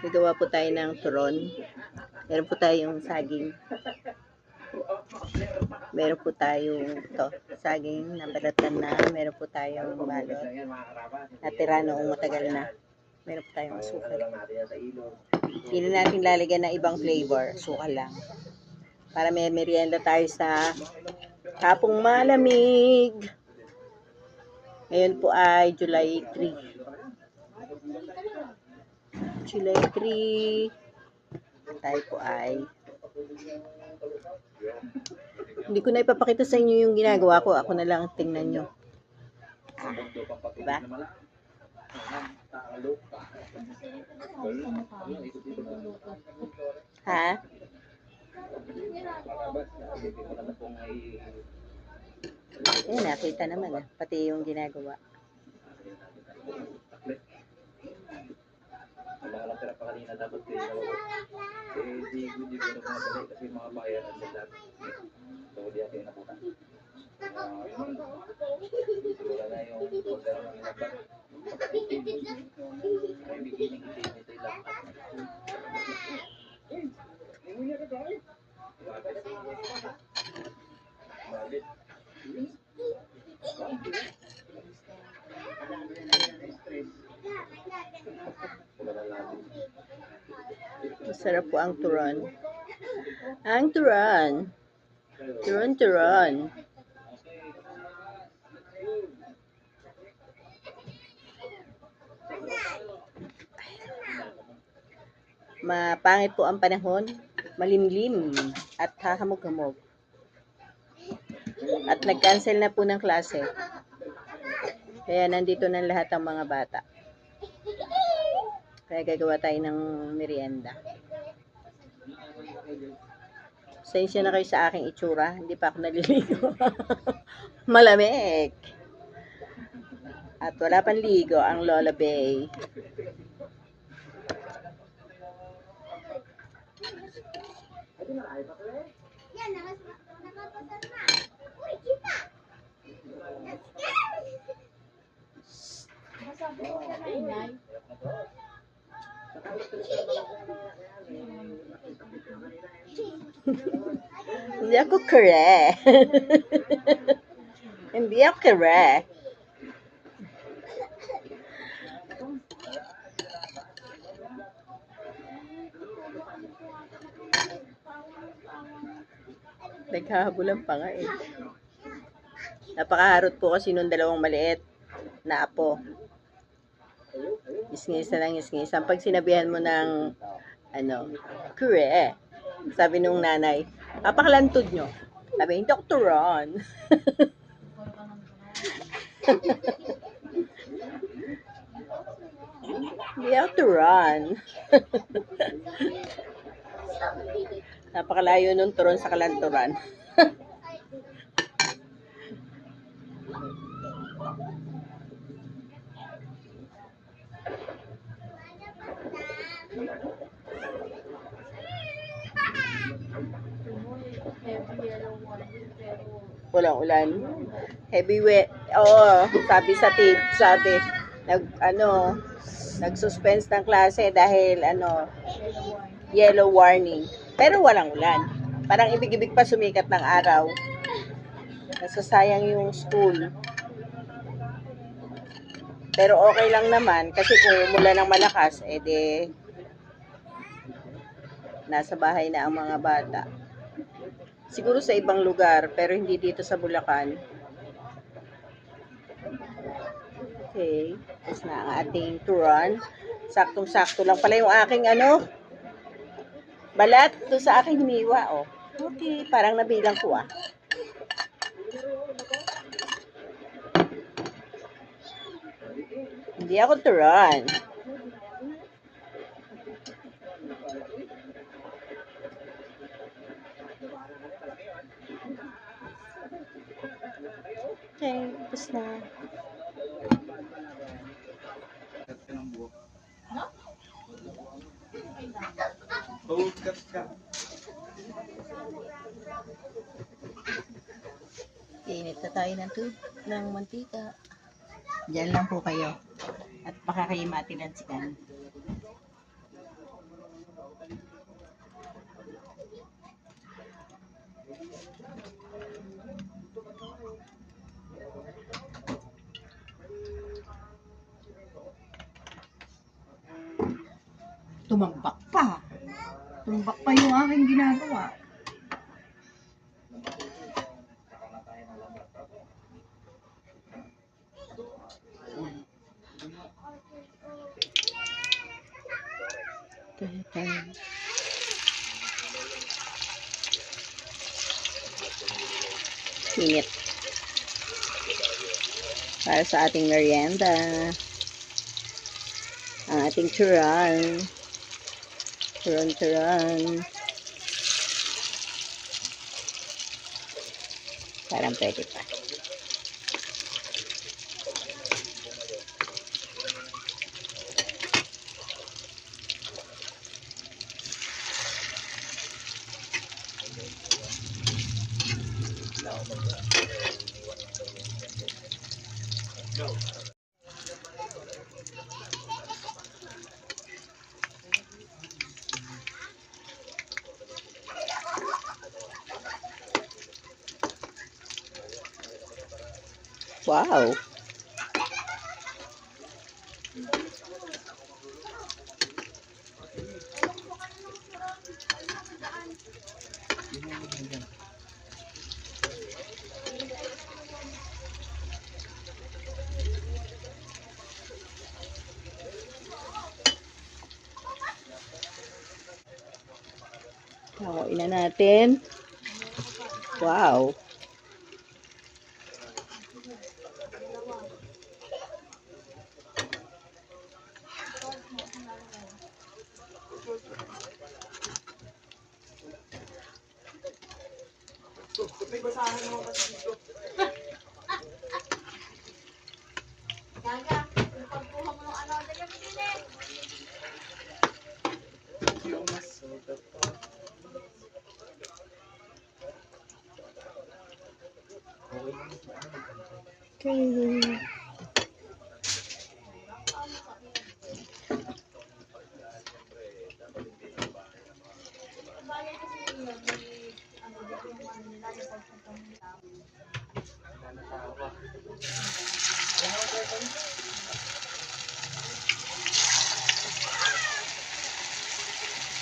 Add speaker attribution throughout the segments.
Speaker 1: Nagawa po tayo ng turon. Meron po tayong saging. Meron po tayong saging na balatan na. Meron po tayong balot. Natira noong matagal na. Meron po tayong asukal. Hindi na natin lalagyan ng ibang flavor. Asukal lang. Para may merienda tayo sa hapong malamig. Ngayon po ay July 3. July 3. Tayo po ay hindi ko na ipapakita sa inyo yung ginagawa ko. Ako na lang tingnan nyo. Diba? Ha? Ayan, nakita naman. Pati yung ginagawa.
Speaker 2: Wala pera pa kanina dapat di ko na madali kasi mga bayaran din lahat. So di natin nakuha. Wala na yung order ng lahat. May beginning ito lang.
Speaker 1: Masarap po ang turon. Ang turon. Turon. Mapangit po ang panahon. Malimlim at hahamog-hamog. At nag-cancel na po ng klase. Kaya nandito na lahat ang mga bata. Kaya gagawa tayo ng merienda. Pasensya na kayo sa aking itsura. Hindi pa ako naliligo. Malamig. At wala pang ligo ang Lola Bay.
Speaker 3: Yan, nakapasal na. Uy, kita! Masabi ko siya na inay.
Speaker 1: Hindi ako kare. Hindi ako kare. Naghahabulan pa nga eh. Napakaharot po kasi nung dalawang maliit na apo. Isngis na lang isngis. Ang pag sinabihan mo ng kure, sabi nung nanay, apakalantod nyo. Sabi, hindi ako turon. Hindi ako turon. Napakalayo nung turon sa kalanturan. Walang ulan. Heavy wet. Oo, sabi sa atin, nag-suspense ng klase dahil yellow warning. Pero walang ulan. Parang ibig-ibig pa sumikat ng araw. Nasasayang yung school. Pero okay lang naman kasi kung umulan ng malakas, nasa bahay na ang mga bata. Siguro sa ibang lugar, pero hindi dito sa Bulacan. Okay. Tapos na ang ating turon. Saktong-sakto lang pala yung aking balat to sa aking hiniwa. Oh. Okay. Parang nabilang ko ah. Hindi ako turon. Okay, tapos na. Init na tayo ng mantika. Diyan lang po kayo. At pakakayimatin ang sikan. Tumambak pa. Tumambak pa yung aking ginagawa. Init. Para sa ating merienda. Ang ating turon. Turon. Parang pwede pa. Wow! Hawain na natin. Wow!
Speaker 3: Gaga, yung pagkuha mo ng ano, dali mo din eh.
Speaker 1: Okay.
Speaker 3: Bagay kasi yun, may ano, dito yung ano nila, yung pagpunta nila.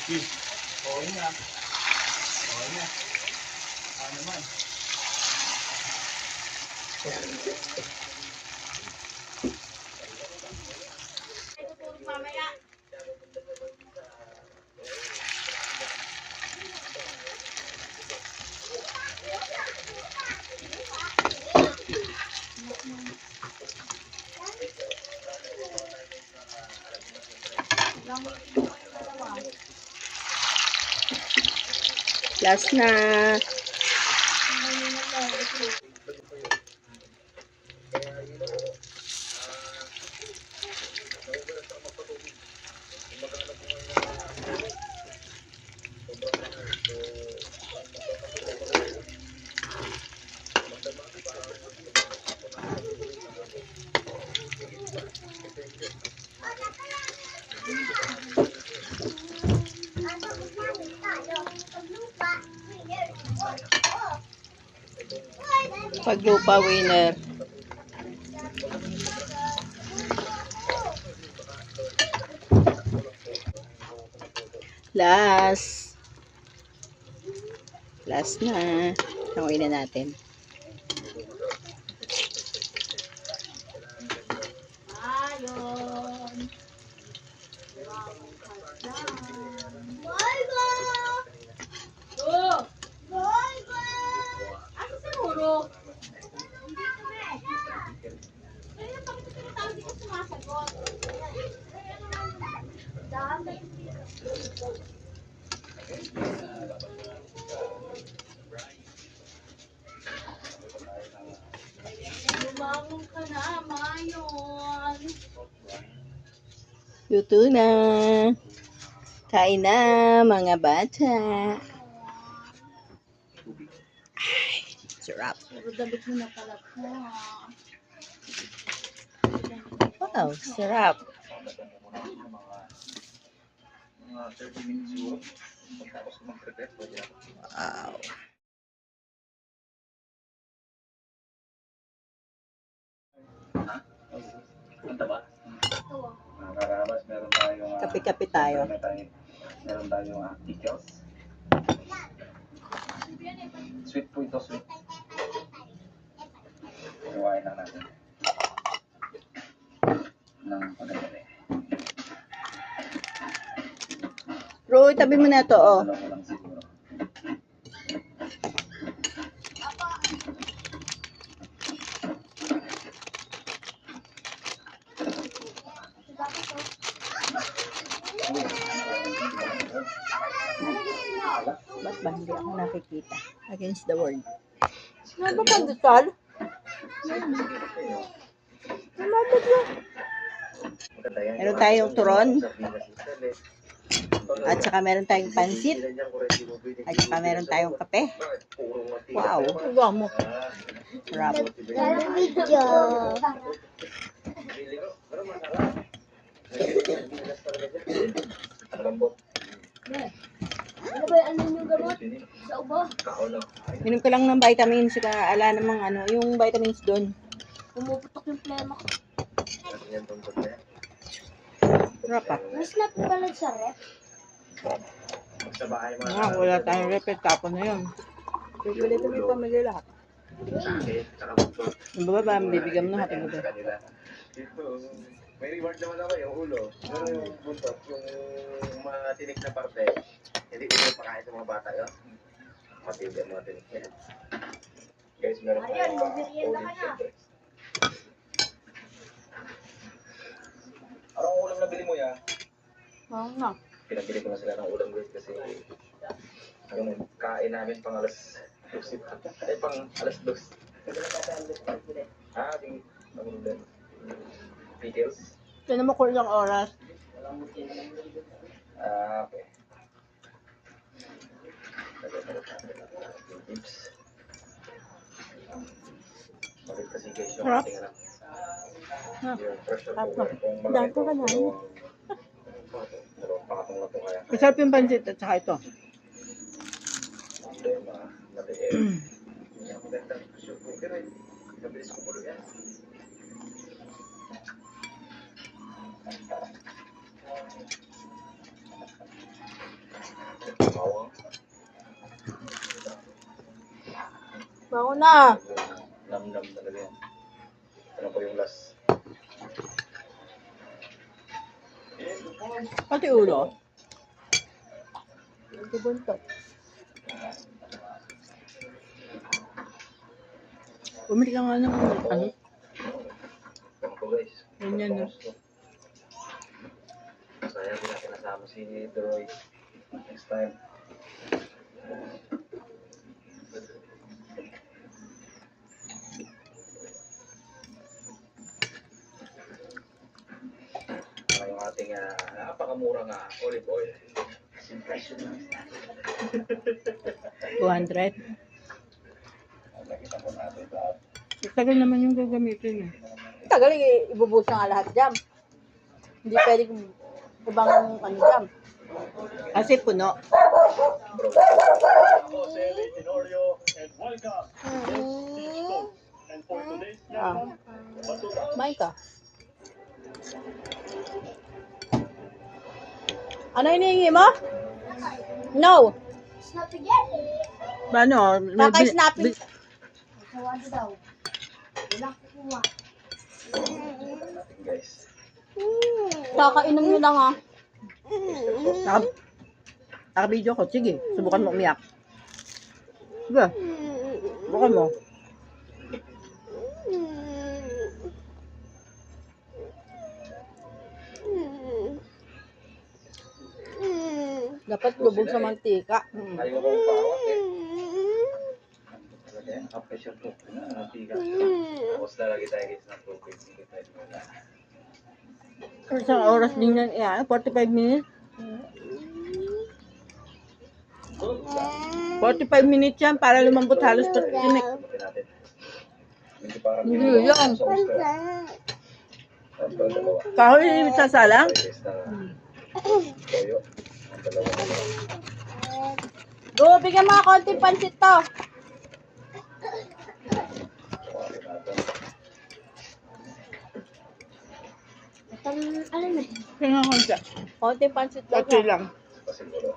Speaker 2: Okay na. Okay na. Ano naman?
Speaker 3: Ay, tutulog mamaya.
Speaker 1: Last na. Paglupa winner. Last. Last na. Hawain na natin.
Speaker 3: Ayun. Oh! Asa si Roro? Dito na eh. Kaya pag tinatawag, di ko sumasagot. Dami. Lumangon ka na, Mayon.
Speaker 1: Luto na. Kain na, mga bata. Ay, sarap.
Speaker 3: Pero damit mo na pala ko.
Speaker 1: Wow, sarap.
Speaker 2: Mga 30 minutes siguro. Pagkatapos ko mag-prepare, pwede ako.
Speaker 1: Wow.
Speaker 2: Ha? Ang taba?
Speaker 3: Ito.
Speaker 2: karabas, meron tayong
Speaker 1: Kape-kape tayo.
Speaker 2: meron tayong pickles. Sweet po ito, sweet. Iwain lang natin. Ng pagkakali.
Speaker 1: Bro, tabi mo na to, oh.
Speaker 2: Ano ko lang siguro.
Speaker 1: Ba't ba hindi ako nakikita? Against the world.
Speaker 3: Ano ba pandesal?
Speaker 1: Meron tayong turon. At saka meron tayong pansit. At saka meron tayong kape. Wow.
Speaker 3: Iwa mo.
Speaker 1: Sarap.
Speaker 3: Video. Ano ba ano yung gamot? Sa ubo?
Speaker 1: Minom ko lang ng vitamins. Saka ala namang ano, yung vitamins doon.
Speaker 3: Pumuputok yung plema ko.
Speaker 1: Sarap ah.
Speaker 3: Mas na pala sa rep.
Speaker 2: Sa bahay mga
Speaker 1: Ah, wala tayong repeat. Tapon na yun. Pwede ko may pamilya lahat.
Speaker 2: sakit, saka buntot.
Speaker 1: Yung baba ba, bibigyan mo na hating gabi.
Speaker 2: Sa kanila. Ito, may reward naman ako yung ulo. Pero yung buntot, yung mga tinik na parte, hindi ko yung pakain sa mga bata yun. Matindi ang mga tinik yan. Guys, meron pa
Speaker 3: Ayun,
Speaker 2: yung
Speaker 3: magmerienda ka na.
Speaker 2: Anong ulam na bili mo ya?
Speaker 3: Oo nga.
Speaker 2: Pinabili ko na sila ng ulam guys kasi yung kain namin pang alas 12. Ay, pang alas 2. Ah, di. Ang ulam. Pickles.
Speaker 1: Tinan mo kung ilang oras.
Speaker 2: Ah, okay. Tips. Bakit kasi guys yung
Speaker 1: Sarap.
Speaker 2: ating anak.
Speaker 1: Ha?
Speaker 2: Yung pressure
Speaker 1: Sarap
Speaker 2: cooker.
Speaker 1: na.
Speaker 2: Kung
Speaker 1: Dahil ko ka na.
Speaker 2: dalawang pakatong na ito kaya.
Speaker 1: Masarap yung pansit at saka ito.
Speaker 2: Ito yung mga natiil. Yung maganda ng pressure cooker eh. Mabilis kumulo yan. Bawang.
Speaker 3: Bago na.
Speaker 2: Namnam talaga yan. Ano po yung last?
Speaker 1: Pati ulo.
Speaker 3: Ito buntot.
Speaker 1: Bumili ka nga ng ano.
Speaker 2: Ano po guys?
Speaker 1: Ganyan no.
Speaker 2: Sayang hindi natin nasama si Troy. Next time. Saka yung ating napakamura nga olive oil. Impression lang.
Speaker 1: 200.
Speaker 2: Nakita po natin lahat.
Speaker 1: Tagal naman yung gagamitin eh.
Speaker 3: Tagal, ibubus na nga lahat dyan. Hindi pwede ibang ano dyan.
Speaker 1: Kasi puno.
Speaker 4: Jose Tenorio and welcome. And for today's
Speaker 3: Ah. Kumain ka. Ano hinihingi mo? No. Snapigeti.
Speaker 1: Paano?
Speaker 3: Kaka-snapping. Sawado daw. Wala kukuha.
Speaker 2: Natin guys.
Speaker 3: Kakainom nyo lang ah.
Speaker 1: Naka-video ko. Sige, subukan mo umiyak. Sige. Subukan mo.
Speaker 3: Dapat lubog sa mantika.
Speaker 2: Ayaw ko pawat eh. Talaga yan. Pressure cooker na. Mantika. Tapos lalagay tayo guys ng tubig. Hindi tayo wala.
Speaker 1: Isang oras din yan. 45 minutes. 45 minutes yan para lumambot halos sa tinik.
Speaker 2: Buti natin. Hindi parang
Speaker 3: Hindi yan.
Speaker 2: sa oyster. Tapos dalawa.
Speaker 1: Kahoy sasalang.
Speaker 2: Guys na toyo. Ang dalawa na lang.
Speaker 3: Go, bigyan mga konting pansit to.
Speaker 2: Tawarin natin.
Speaker 3: Ano na?
Speaker 1: Kaya nga konti.
Speaker 3: Konti pansit daw
Speaker 1: Konti
Speaker 3: na.
Speaker 1: lang.
Speaker 2: Pasiguro.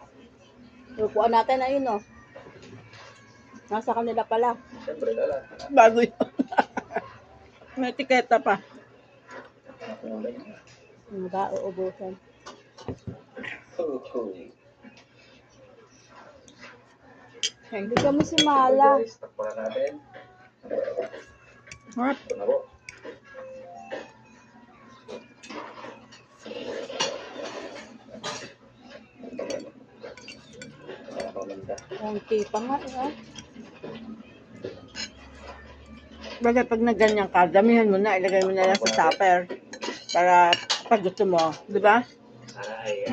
Speaker 3: Lukuan natin ayun, no. Nasa kanila pala.
Speaker 2: Siyempre, lala.
Speaker 1: Bago yun. May etiketa pa.
Speaker 2: Nakulay.
Speaker 3: Ano ba, uubusan. Hindi kami si Mala.
Speaker 2: Guys, takpan natin.
Speaker 1: Harap.
Speaker 2: Ito na po. Nakapamanda.
Speaker 3: Konti pa nga, ha?
Speaker 1: Bagay pag nagganyan ka, damihan mo na, ilagay mo na lang sa tupper. Para pag gusto mo. Di ba?
Speaker 2: Ay,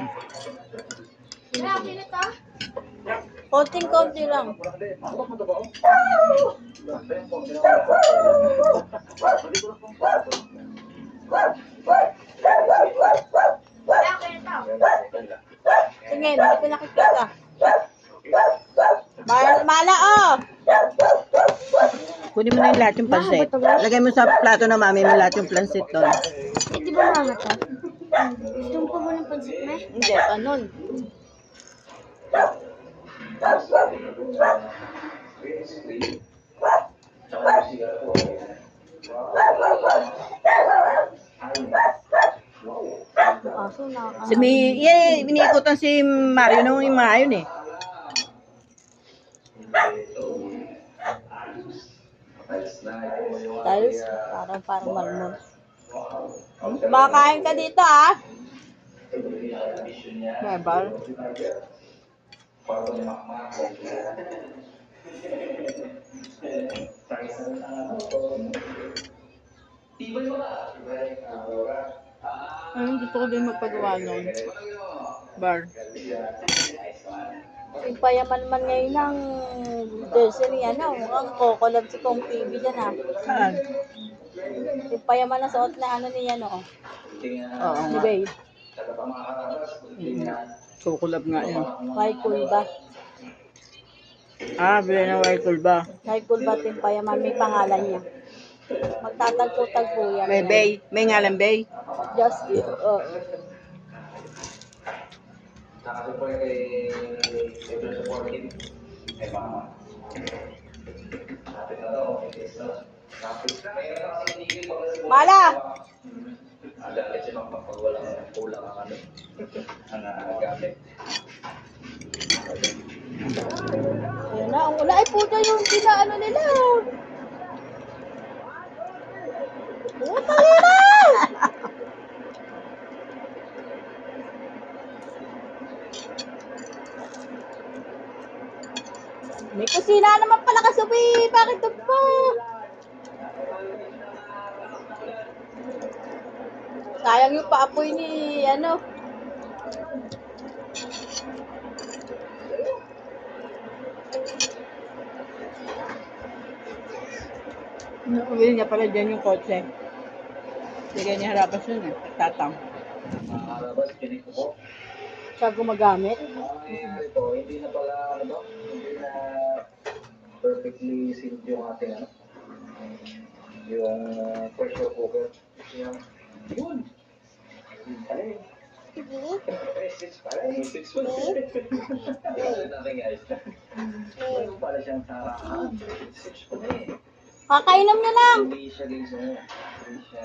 Speaker 3: Kaya, kinit ah. Konting-konti lang. Sige, hindi ko nakikita. Mala, oh!
Speaker 1: Kunin mo na yung lahat yung pansit. Lagay mo sa plato na mami mo lahat yung pansit doon.
Speaker 3: Hindi ba mama to? Gusto mo pa mo ng pansit, me? Hindi, anon. Aso na.
Speaker 1: Iniikutan si Mario nung yung mga yun eh.
Speaker 3: Tiles, parang marmol. Kumakain ka dito, ah.
Speaker 1: Bebal. Ayun, gusto ko din magpagawa nun. Bar.
Speaker 3: Yung payaman man ngayon ng jersey niya, no? Ang kokolab si Kong TV dyan, ah.
Speaker 1: Saan?
Speaker 3: Yung payaman na suot na ano niya, no?
Speaker 1: Oo
Speaker 3: Ni
Speaker 1: nga.
Speaker 3: Babe.
Speaker 1: Kukulab nga yun.
Speaker 3: White cool ba?
Speaker 1: Ah, bilhin ng white cool ba?
Speaker 3: White cool ba yung payaman? May pangalan niya. Magtatagpo-tagpo yan.
Speaker 1: May bay. May ngalan bay.
Speaker 3: Just,
Speaker 2: Nakasupport kay April supporting kay Mama. Kapit na daw, kapit na. Mayroon kasi hindi ko kasi
Speaker 3: Mala!
Speaker 2: agalit siya pag walang kulang ang ano. Ang gamit.
Speaker 3: Ayun na, ang ula. Ay, puta yung pinaano nila. Puta nila! May kusina naman pala kasubi. Bakit ito pa? Sayang yung paapoy ni, ano.
Speaker 1: Nakabili niya pala dyan yung kotse. Bigay niya harapas yun eh. Tatang.
Speaker 2: Makalabas, pinito ko.
Speaker 3: Siya gumagamit.
Speaker 2: Ito, hindi na pala, ano ba? Hindi na perfectly sealed yung ating, ano? Yung pressure cooker. Yun! Alin? 6 pala eh. 6 pala. Yun natin guys. Meron pala siyang tarahan. 6 pala eh.
Speaker 3: Kakainom niya lang.
Speaker 2: Hindi siya guys, hindi siya...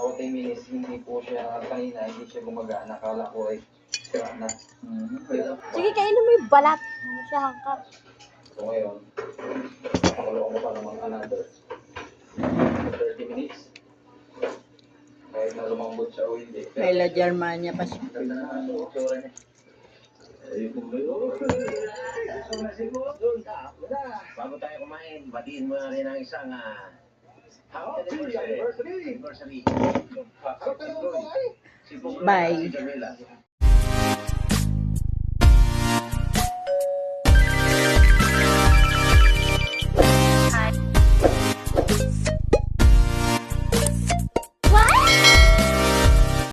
Speaker 2: what I mean is, hindi po siya kanina, hindi siya gumagana. Akala ko ay sira na.
Speaker 3: Sige, kainom mo yung balat. Ano siya hangkat.
Speaker 2: So ngayon, nakakulo ko pa naman another 30 minutes. Kahit na lumambot siya o hindi.
Speaker 1: May La Germania pa siya.
Speaker 2: Ganda na ang tsura niya. Bago tayo kumain, batiin mo na rin ang isang happy anniversary.
Speaker 1: Bye.
Speaker 2: Si Jamila.